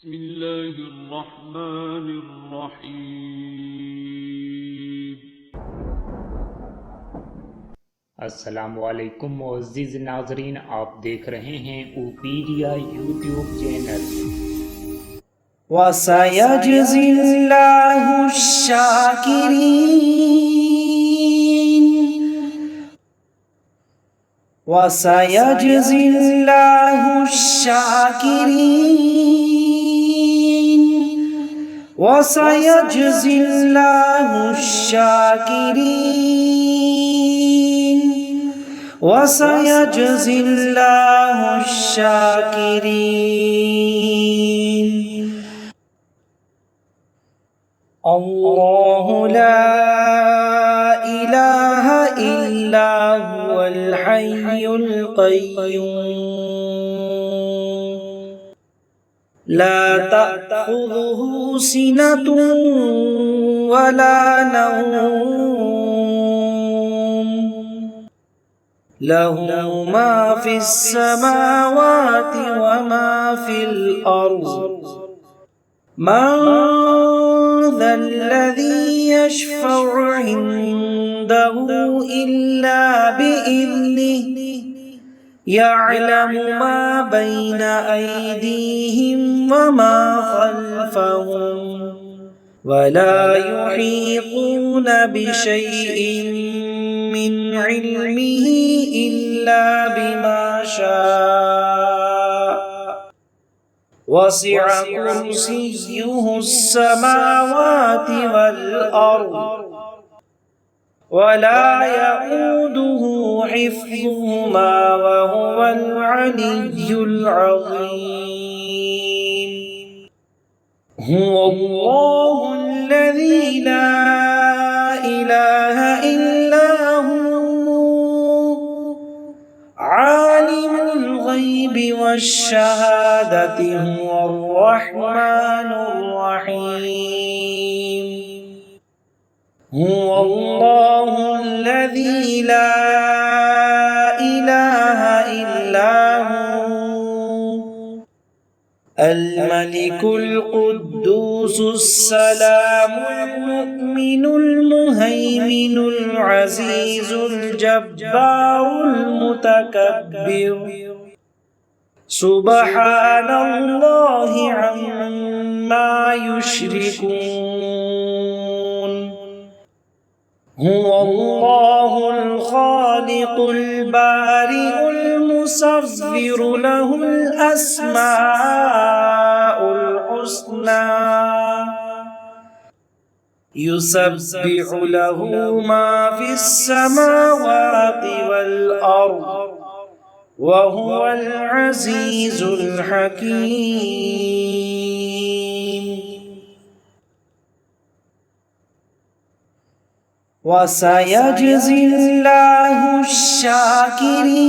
بسم الله الرحمن الرحیم۔ अस्सलामुअलैकुम मुअज़्ज़िज़ नाज़रीन, आप देख रहे हैं ओपीडिया यूट्यूब चैनल। वसयजज़िल्लाहु शाकिरीन वसयजज़िल्लाहु शाकिरीन वसयजज़िल्लाहु शाकिरीन वसयजज़िल्लाहु शाकिरीन। अल्लाहु ला इलाहा इल्ला हुवल हय्युल क़य्यूम ला तअख़ुज़ुहु सिनतुन वला नौम लहु मा फ़िस समावाति व मा फ़िल अर्ज़ मन ذا الذي يشفع عنده إلا بإذنه يعلم ما بين أيديهم وما خلفهم ولا يحيطون بشيء من علمه إلا بما شاء وسع كرسيه السماوات والأرض ولا يؤوده حفظهما وهو العلي العظيم. هو الله الذي لا إله إلا هو عالم الغيب والشهادة هو الرحمن الرحيم. هو الله الذي لا إله إلا هو الملك القدوس السلام المؤمن المهيمن العزيز الجبار المتكبر سبحان الله عما يشركون. هو الله الخالق البارئ المصور له الأسماء الحسنى يسبح له ما في السماوات والأرض وهو العزيز الحكيم. وسيجزي الله الشاكرين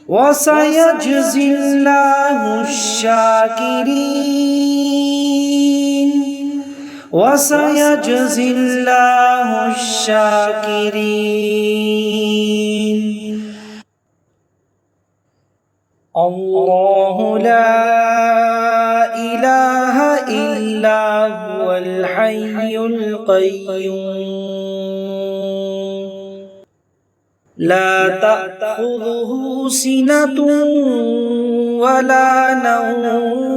وسيجزي الله الشاكرين وسيجزي الله الشاكرين. الله لا إله إلا هو الحي القيوم لا تأخذه سنة ولا نوم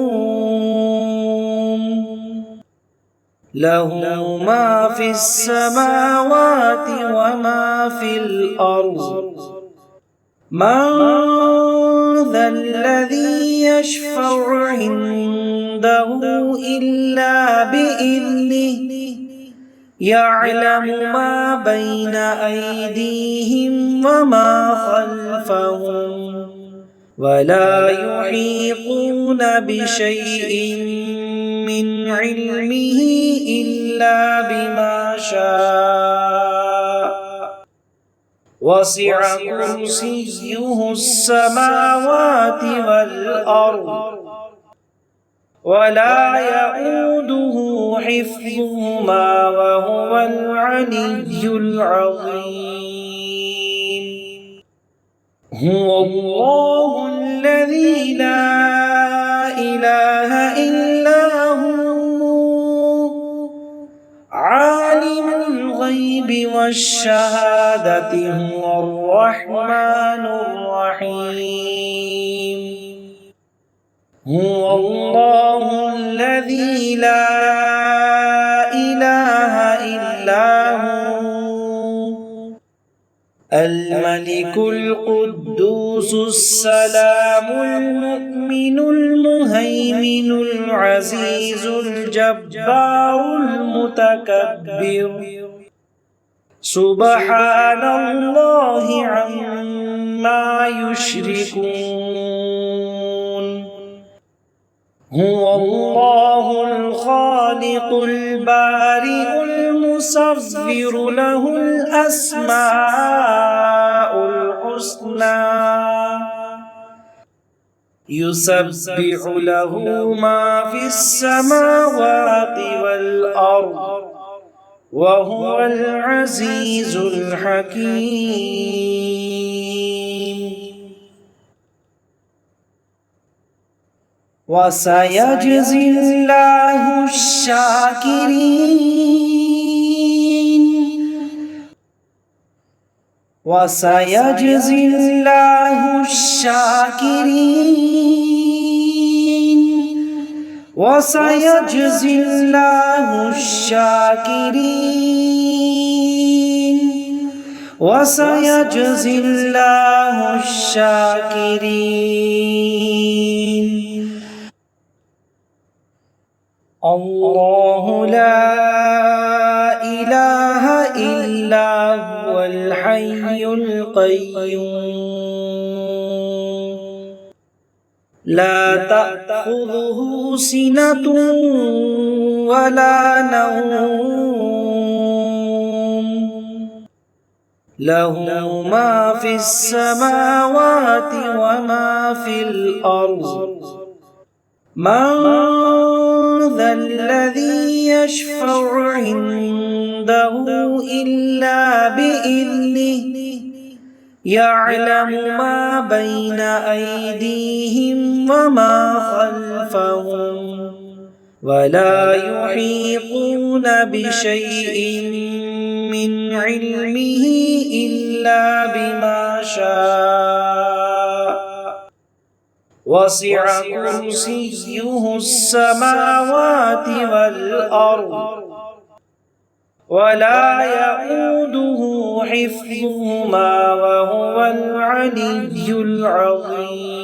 له ما في السماوات وما في الأرض من ذا الذي يشفع عنده إلا بإذنه يعلم ما بين أيديهم وما خلفهم ولا يحيطون بشيء من علمه إلا بما شاء وسع كرسيه السماوات والأرض ولا يؤوده حفظهما وهو العلي العظيم. هو الله الذي لا والشهادة هو الرحمن الرحيم هو الله الذي لا إله إلا هو الملك القدوس السلام المؤمن المهيمن العزيز الجبار المتكبر سبحان الله عما يشركون هو الله الخالق البارئ المصور له الأسماء الحسنى يسبح له ما في السماوات والأرض وهو العزيز الحكيم وسيجزي الله الشاكرين وسيجزي الله الشاكرين وسيجزي الله الشاكرين وسيجزي الله الشاكرين الله لا إله إلا هو الحي القيوم لا تأخذه سنة ولا نوم له ما في السماوات وما في الأرض من ذا الذي يشفع عنده إلا بإذنه يعلم ما بين أيديهم وما خلفهم ولا يحيطون بشيء من علمه إلا بما شاء وسع كرسيه السماوات والأرض ولا يؤوده حفظهما وهو العلي العظيم